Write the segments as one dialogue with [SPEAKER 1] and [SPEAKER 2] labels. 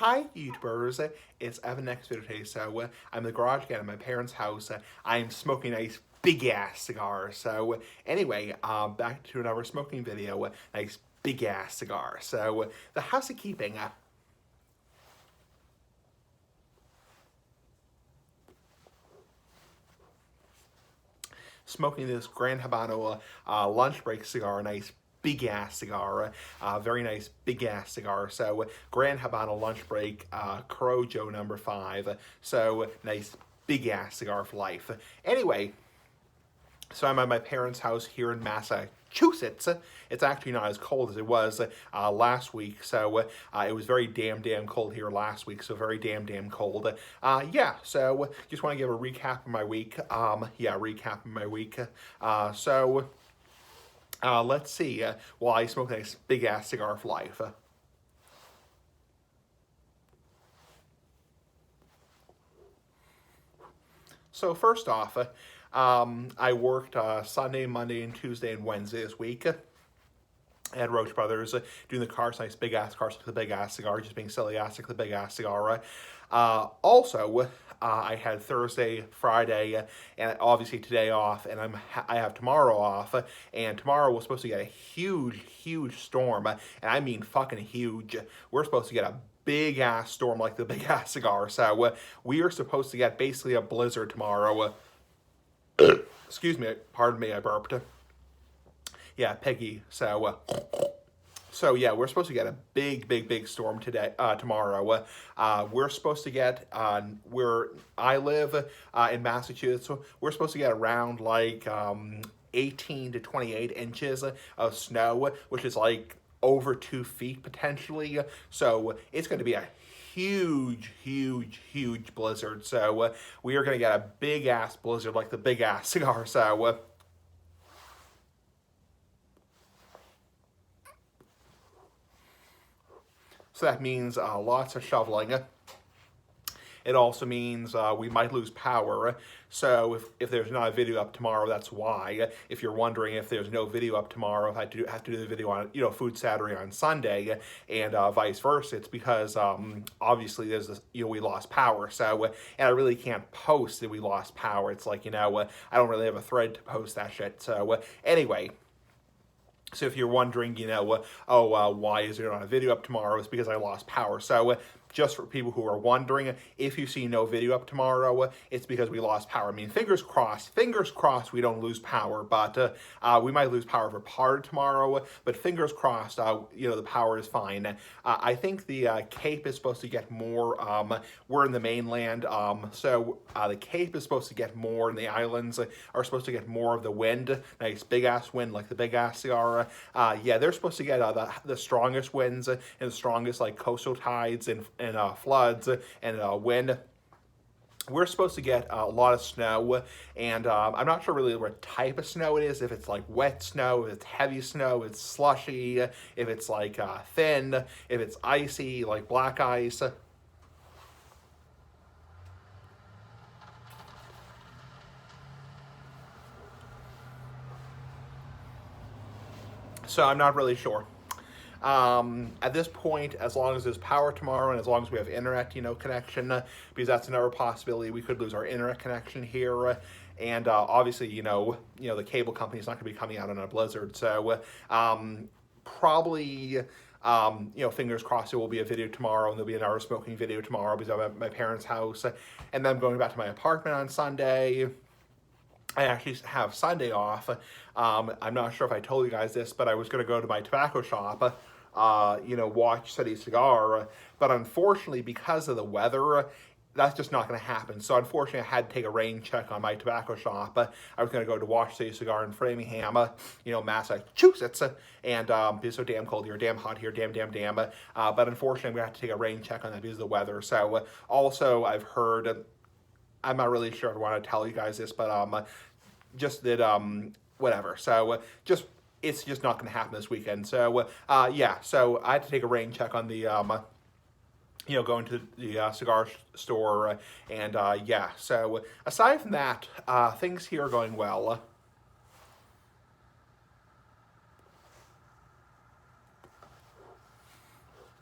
[SPEAKER 1] Hi YouTubers, it's Evan next video today. So I'm in the garage again at my parents' house. I'm smoking a nice big ass cigar. So anyway, back to another smoking video. Nice big ass cigar. So the housekeeping. Smoking this Grand Habano lunch break cigar, a nice big ass cigar, very nice big ass cigar. So Grand Habano lunch break, Corojo number 5. So nice big ass cigar for life. Anyway, so I'm at my parents' house here in Massachusetts. It's actually not as cold as it was last week. So it was very damn cold here last week. So very damn cold. Yeah, so just want to give a recap of my week. Recap of my week. Let's see. While I smoke a nice big ass cigar for life. So first off, I worked Sunday, Monday, and Tuesday and Wednesday this week at Roach Brothers, doing the cars, nice big ass cars with the big ass cigar, just being silly ass with the big ass cigar. Also, I had Thursday, Friday, and obviously today off, and I have tomorrow off, and tomorrow we're supposed to get a huge storm, and I mean fucking huge. We're supposed to get a big ass storm like the big ass cigar. So we are supposed to get basically a blizzard tomorrow. Excuse me, pardon me, I burped. Yeah, Peggy. So yeah, we're supposed to get a big storm today, tomorrow. We're supposed to get where I live in Massachusetts. So we're supposed to get around like 18 to 28 inches of snow, which is like over 2 feet potentially. So it's going to be a huge blizzard. So we are going to get a big ass blizzard like the big ass cigar. So that means lots of shoveling. It also means we might lose power. So if there's not a video up tomorrow, that's why. If you're wondering if there's no video up tomorrow, if I have to do the video on Food Saturday on Sunday, and vice versa, it's because obviously there's this, we lost power. So and I really can't post that we lost power. It's like I don't really have a thread to post that shit. So anyway. So if you're wondering, why is there not a video up tomorrow? It's because I lost power. So just for people who are wondering, if you see no video up tomorrow, it's because we lost power. I mean, fingers crossed we don't lose power, but we might lose power for part of tomorrow, but fingers crossed, the power is fine. I think the Cape is supposed to get more, we're in the mainland, so the Cape is supposed to get more, and the islands are supposed to get more of the wind, nice big ass wind like the big ass cigar. Yeah, they're supposed to get the strongest winds and the strongest like coastal tides and floods and wind. We're supposed to get a lot of snow, and I'm not sure really what type of snow it is, if it's like wet snow, if it's heavy snow, if it's slushy, if it's like thin, if it's icy, like black ice. So I'm not really sure. At this point, as long as there's power tomorrow and as long as we have internet, connection, because that's another possibility, we could lose our internet connection here. And obviously, the cable company is not going to be coming out on a blizzard. So probably, fingers crossed, there will be a video tomorrow, and there'll be another smoking video tomorrow because I'm at my parents' house. And then I'm going back to my apartment on Sunday. I actually have Sunday off. I'm not sure if I told you guys this, but I was going to go to my tobacco shop, watch City Cigar, but unfortunately, because of the weather, that's just not going to happen. So unfortunately, I had to take a rain check on my tobacco shop. I was going to go to Watch City Cigar in Framingham, Massachusetts, and it's so damn cold here, damn hot here, damn. But unfortunately, I'm going to have to take a rain check on that because of the weather. So also, I've heard, I'm not really sure if I want to tell you guys this, but just that, whatever. So it's just not going to happen this weekend. So yeah, so I had to take a rain check on the, going to the cigar store, and yeah. So aside from that, things here are going well.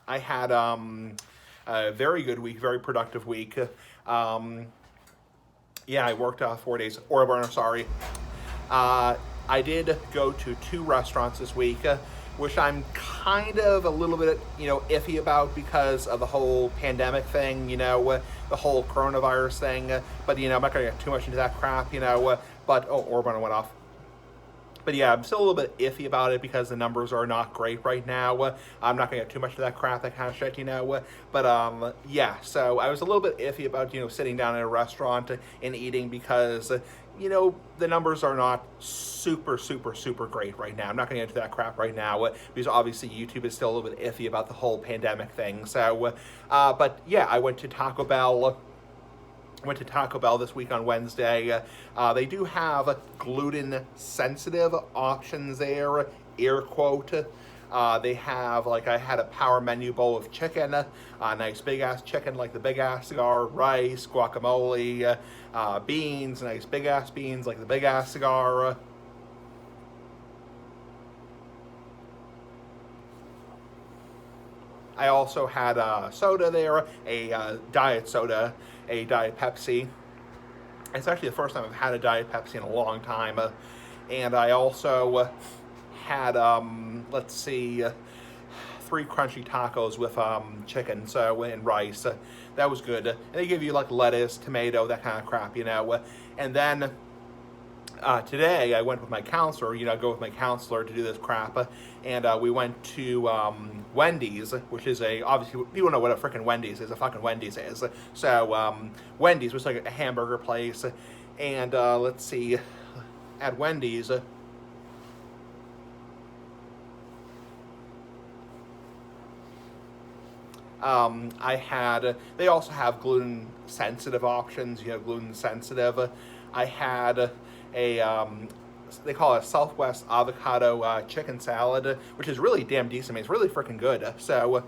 [SPEAKER 1] I had Very good week, very productive week. Yeah, I worked 4 days, or sorry. I did go to 2 restaurants this week, which I'm kind of a little bit, iffy about because of the whole pandemic thing, the whole coronavirus thing. But, I'm not going to get too much into that crap, but, Orban went off. But yeah, I'm still a little bit iffy about it because the numbers are not great right now. I'm not going to get too much of that crap, that kind of shit, But yeah, so I was a little bit iffy about, sitting down in a restaurant and eating because, the numbers are not super, super, super great right now. I'm not going to get into that crap right now because obviously YouTube is still a little bit iffy about the whole pandemic thing. So, but yeah, I went to Taco Bell. This week on Wednesday. They do have gluten-sensitive options there, air quote. They have, I had a power menu bowl of chicken, nice big-ass chicken like the big-ass cigar, rice, guacamole, beans, nice big-ass beans like the big-ass cigar. I also had a soda there, a diet soda, a Diet Pepsi. It's actually the first time I've had a Diet Pepsi in a long time. And I also had, 3 crunchy tacos with chicken and rice. That was good. And they give you lettuce, tomato, that kind of crap, And then today I went with my counselor, go with my counselor to do this crap, and we went to Wendy's, which is obviously, people know what a freaking Wendy's is, So, Wendy's was a hamburger place, and let's see, at Wendy's, they also have gluten-sensitive options, gluten-sensitive. I had they call it a Southwest avocado chicken salad, which is really damn decent. It's really freaking good. So, and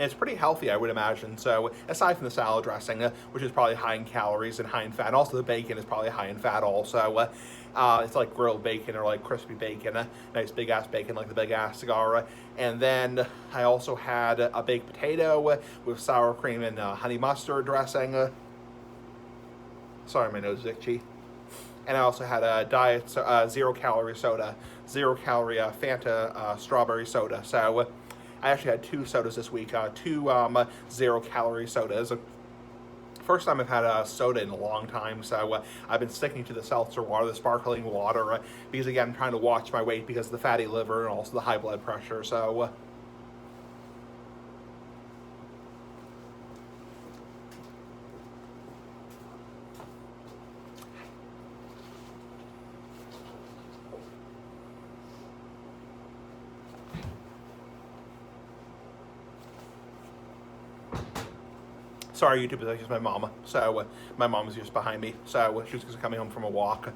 [SPEAKER 1] it's pretty healthy, I would imagine. So, aside from the salad dressing, which is probably high in calories and high in fat, also the bacon is probably high in fat also. It's like grilled bacon or crispy bacon, nice big ass bacon like the big ass cigar. And then I also had a baked potato with sour cream and honey mustard dressing. Sorry, my nose is itchy. And I also had a diet 0-calorie soda, 0-calorie Fanta strawberry soda. So I actually had 2 sodas this week, 2 0-calorie sodas. First time I've had a soda in a long time, so I've been sticking to the seltzer water, the sparkling water, because again, I'm trying to watch my weight because of the fatty liver and also the high blood pressure. So. Sorry, YouTube, it's just my mama. So, my mom was just behind me. So, she was just coming home from a walk.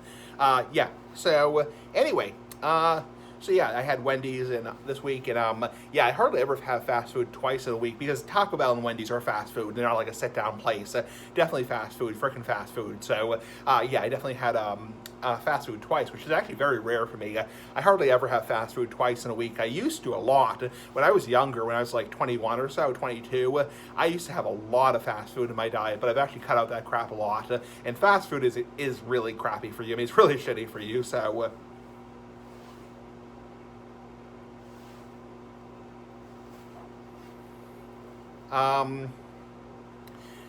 [SPEAKER 1] Yeah. So, anyway. So, yeah, I had Wendy's this week. And, yeah, I hardly ever have fast food twice in a week because Taco Bell and Wendy's are fast food. They're not like a sit-down place. Definitely fast food, freaking fast food. So, yeah, I definitely had fast food twice, which is actually very rare for me. I hardly ever have fast food twice in a week. I used to a lot. When I was younger, when I was 21 or so, 22, I used to have a lot of fast food in my diet, but I've actually cut out that crap a lot. And fast food is really crappy for you. I mean, it's really shitty for you, so.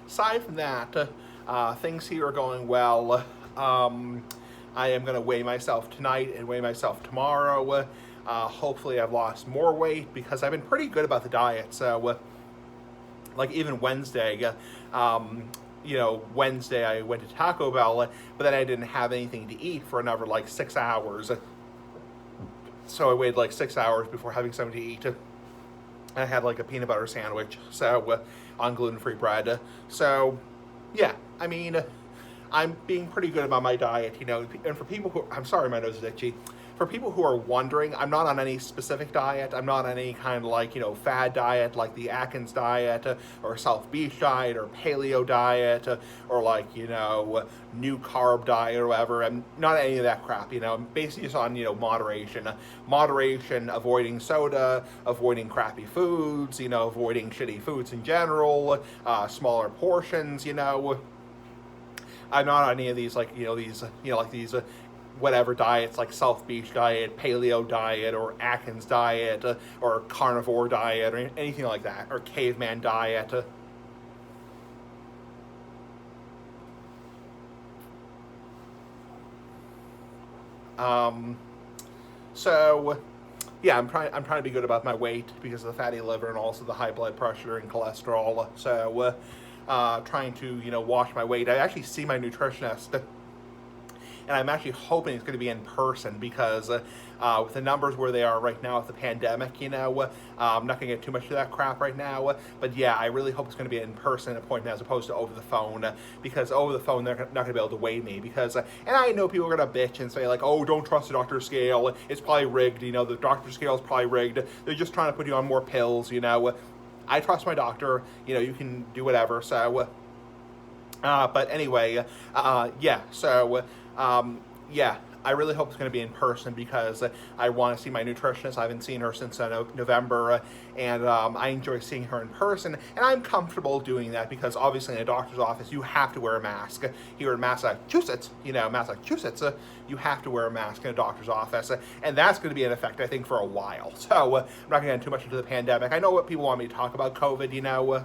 [SPEAKER 1] Aside from that, things here are going well. I am going to weigh myself tonight and weigh myself tomorrow. Hopefully I've lost more weight because I've been pretty good about the diet. So, even Wednesday, Wednesday I went to Taco Bell, but then I didn't have anything to eat for another 6 hours. So I waited 6 hours before having something to eat. I had a peanut butter sandwich, so on gluten-free bread. So, yeah, I mean, I'm being pretty good about my diet, And for people who, I'm sorry, my nose is itchy. for people who are wondering, I'm not on any specific diet. I'm not on any kind of like, fad diet like the Atkins diet or South Beach diet or paleo diet or like, new carb diet or whatever. I'm not any of that crap, I'm basically just on, moderation, avoiding soda, avoiding crappy foods, avoiding shitty foods in general, smaller portions, I'm not on any of these, like, these whatever diets, like South Beach diet, paleo diet, or Atkins diet, or carnivore diet, or anything like that, or caveman diet. So, yeah, I'm trying to be good about my weight because of the fatty liver and also the high blood pressure and cholesterol. So, trying to, watch my weight. I actually see my nutritionist, and I'm actually hoping it's going to be in person because with the numbers where they are right now with the pandemic, I'm not going to get too much of that crap right now. But yeah, I really hope it's going to be an in-person appointment as opposed to over the phone, because over the phone they're not going to be able to weigh me. Because and I know people are going to bitch and say like, oh, don't trust the doctor's scale. It's probably rigged. The doctor's scale is probably rigged. They're just trying to put you on more pills. I trust my doctor. You can do whatever. So, but anyway, yeah. So. Yeah, I really hope it's going to be in person because I want to see my nutritionist. I haven't seen her since November, and I enjoy seeing her in person, and I'm comfortable doing that because obviously in a doctor's office you have to wear a mask. Here in Massachusetts, you have to wear a mask in a doctor's office, and that's going to be in effect, I think, for a while. So I'm not going to get too much into the pandemic. I know what people want me to talk about COVID,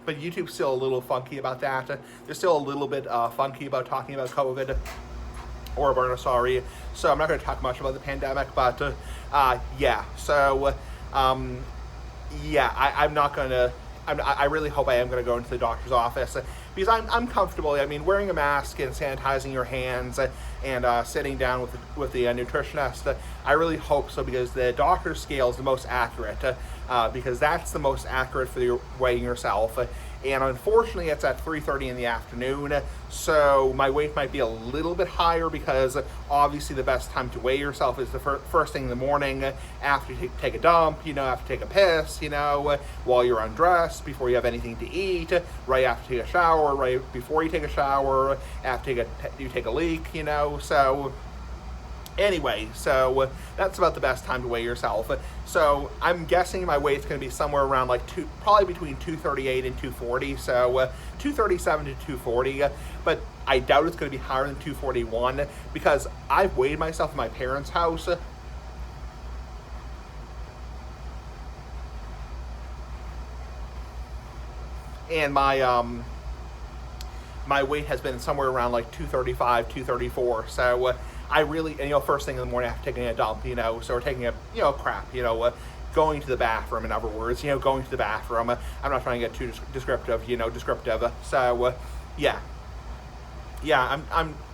[SPEAKER 1] But YouTube's still a little funky about that. They're still a little bit funky about talking about COVID, or Roberta, sorry. So I'm not going to talk much about the pandemic, but yeah. So yeah, I'm not going to. I really hope I am going to go into the doctor's office because I'm comfortable. I mean, wearing a mask and sanitizing your hands and sitting down with the nutritionist. I really hope so because the doctor's scale is the most accurate because that's the most accurate for your weighing yourself. And unfortunately, it's at 3:30 in the afternoon, so my weight might be a little bit higher because obviously the best time to weigh yourself is the first thing in the morning after you take a dump, after you take a piss, while you're undressed, before you have anything to eat, right after you take a shower, right before you take a shower, after you take a leak, so... Anyway, so that's about the best time to weigh yourself. So I'm guessing my weight's going to be somewhere around probably between 238 and 240. So 237 to 240, but I doubt it's going to be higher than 241 because I've weighed myself in my parents' house. And my weight has been somewhere around 235, 234. So I really, first thing in the morning after taking a dump, so we're taking a, crap, going to the bathroom, in other words, going to the bathroom. I'm not trying to get too descriptive, descriptive. So, yeah. Yeah,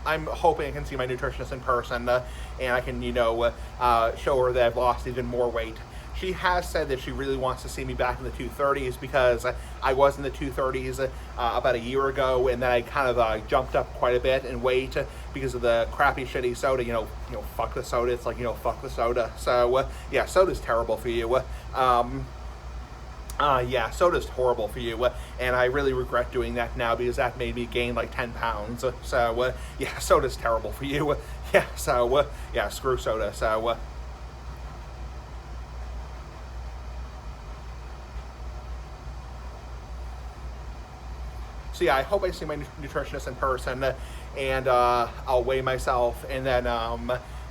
[SPEAKER 1] I'm hoping I can see my nutritionist in person, and I can, show her that I've lost even more weight. She has said that she really wants to see me back in the 230s because I was in the 230s about a year ago, and then I kind of jumped up quite a bit in weight because of the crappy, shitty soda. Fuck the soda. It's like, fuck the soda. So yeah, soda's terrible for you. Yeah, soda's horrible for you, and I really regret doing that now because that made me gain 10 pounds. So yeah, soda's terrible for you. Yeah, so yeah, screw soda. So. So yeah, I hope I see my nutritionist in person, and I'll weigh myself, and then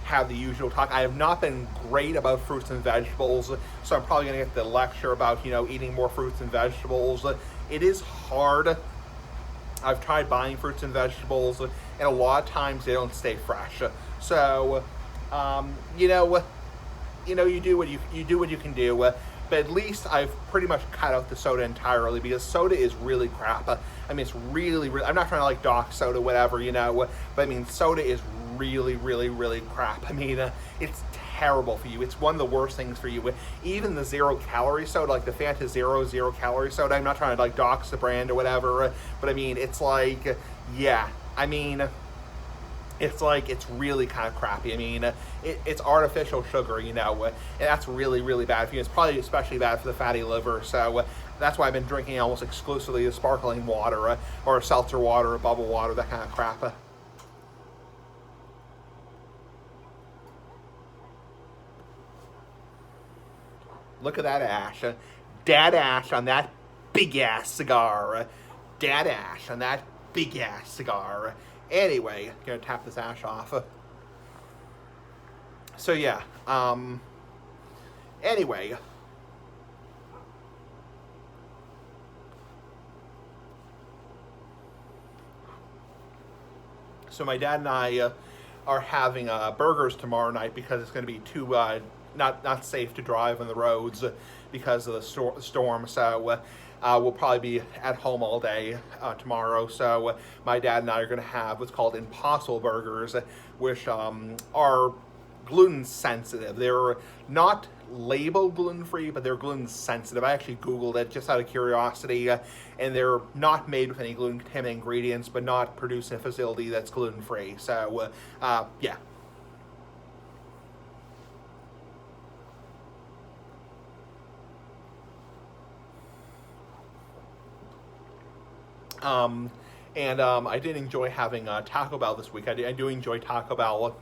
[SPEAKER 1] have the usual talk. I have not been great about fruits and vegetables, so I'm probably going to get the lecture about, eating more fruits and vegetables. It is hard. I've tried buying fruits and vegetables, and a lot of times they don't stay fresh. So, you do what you can do. But at least I've pretty much cut out the soda entirely because soda is really crap. I mean, it's really, I'm not trying to dock soda, whatever, but I mean, soda is really, really, really crap. I mean, it's terrible for you. It's one of the worst things for you. Even the 0-calorie soda, like the Fanta Zero 0-calorie soda, I'm not trying to like dox the brand or whatever, but I mean, it's like, yeah, I mean, it's like, it's really kind of crappy. I mean, it's artificial sugar, you know, and that's really, really bad for you. It's probably especially bad for the fatty liver, so that's why I've been drinking almost exclusively the sparkling water, or seltzer water, or bubble water, that kind of crap. Look at that ash. Dad ash on that big ass cigar. Dad ash on that big ass cigar. Anyway, gonna tap this ash off. So yeah, anyway. So my dad and I are having burgers tomorrow night because it's going to be too not safe to drive on the roads because of the storm. So we'll probably be at home all day tomorrow. So my dad and I are going to have what's called Impossible Burgers, which are gluten sensitive. They're not labeled gluten-free, but they're gluten sensitive. I actually Googled it just out of curiosity, and they're not made with any gluten-containing ingredients, but not produced in a facility that's gluten-free. So, yeah. I did enjoy having Taco Bell this week. I do enjoy Taco Bell.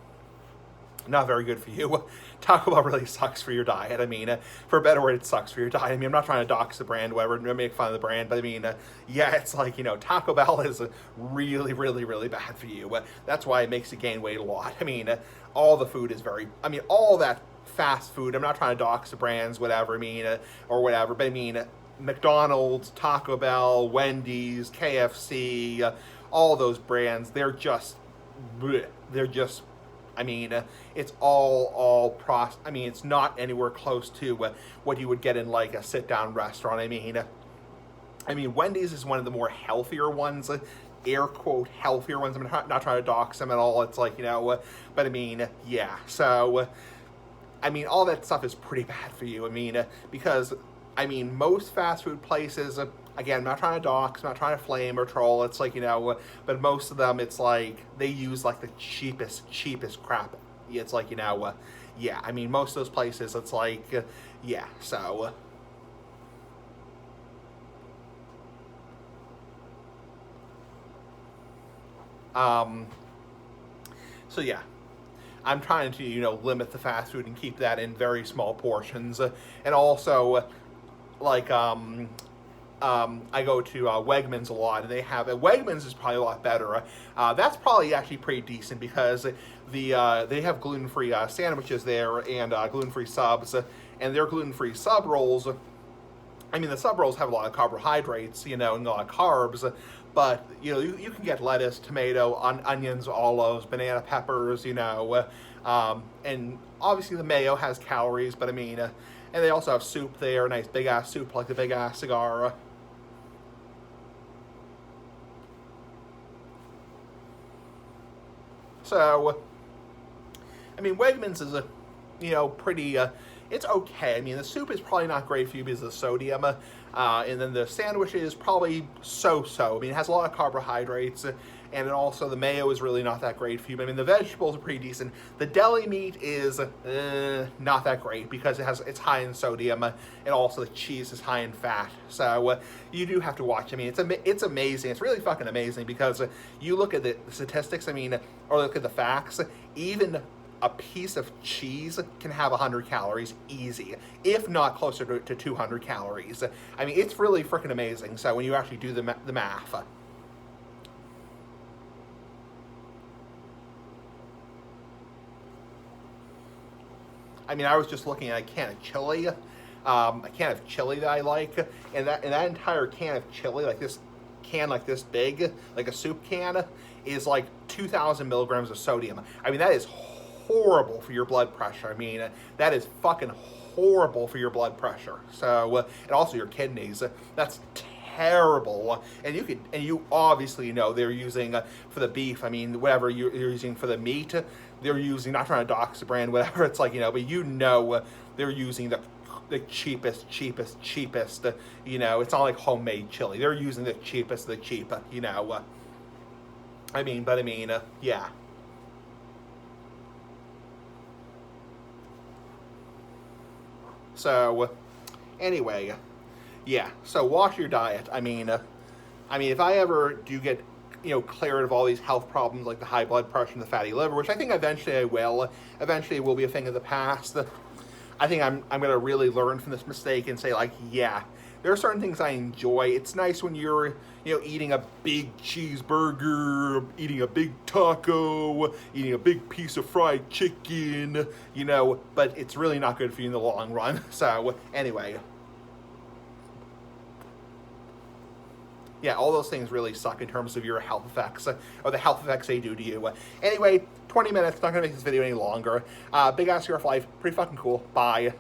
[SPEAKER 1] Not very good for you. Taco Bell really sucks for your diet. I mean, for a better word, it sucks for your diet. I mean, I'm not trying to dox the brand, whatever, make fun of the brand, but I mean, yeah, it's like, you know, Taco Bell is really, really, really bad for you. That's why it makes you gain weight a lot. I mean, all the food is all that fast food, I'm not trying to dox the brands, whatever, I mean, or whatever, but I mean, McDonald's, Taco Bell, Wendy's, KFC, all those brands, they're just, I mean, it's I mean, it's not anywhere close to what you would get in like a sit-down restaurant. I mean, Wendy's is one of the more healthier ones, air quote healthier ones. I'm not trying to dox them at all. It's like, you know, but I mean, yeah. So, I mean, all that stuff is pretty bad for you. I mean, because I mean, most fast food places, again, I'm not trying to dox, I'm not trying to flame or troll, it's like, you know, but most of them, it's like, they use like the cheapest crap. It's like, you know, yeah, I mean, most of those places, it's like, yeah, so. So yeah, I'm trying to, you know, limit the fast food and keep that in very small portions, and also, like, I go to Wegmans a lot, and they have Wegmans is probably a lot better. That's probably actually pretty decent because they have gluten-free sandwiches there and gluten-free subs, and their gluten-free sub rolls. I mean, the sub rolls have a lot of carbohydrates, you know, and a lot of carbs, but you know, you can get lettuce, tomato, onions, olives, banana peppers, you know, and obviously the mayo has calories, but I mean, and they also have soup there, nice big ass soup like the big ass cigar. So, I mean, Wegmans is you know, pretty, it's okay. I mean, the soup is probably not great for you because of the sodium, and then the sandwich is probably so-so. I mean, it has a lot of carbohydrates, and it also, the mayo is really not that great for you. But I mean, the vegetables are pretty decent. The deli meat is not that great because it's high in sodium, and also the cheese is high in fat. So you do have to watch. I mean, it's amazing. It's really fucking amazing because you look at the statistics, I mean, or look at the facts, even a piece of cheese can have 100 calories easy, if not closer to 200 calories. I mean, it's really freaking amazing. So when you actually do the math. I mean, I was just looking at a can of chili, that I like, and that entire can of chili, like this can like this big, like a soup can, is like 2,000 milligrams of sodium. I mean, that is horrible for your blood pressure. I mean, that is fucking horrible for your blood pressure. So, and also your kidneys. That's terrible. And you obviously know they're using for the beef. I mean, whatever you're using for the meat, they're using, not trying to dox the brand, whatever, it's like, but they're using the cheapest, it's not like homemade chili. They're using the cheapest, yeah. So, anyway, yeah, so watch your diet. If I ever do get, cleared of all these health problems like the high blood pressure and the fatty liver, which I think eventually I will. Eventually it will be a thing of the past. I think I'm going to really learn from this mistake and say, like, yeah, there are certain things I enjoy. It's nice when you're, eating a big cheeseburger, eating a big taco, eating a big piece of fried chicken, but it's really not good for you in the long run. So, anyway. Yeah, all those things really suck in terms of your health effects, or the health effects they do to you. Anyway, 20 minutes, not going to make this video any longer. Big ass Your Life, pretty fucking cool. Bye.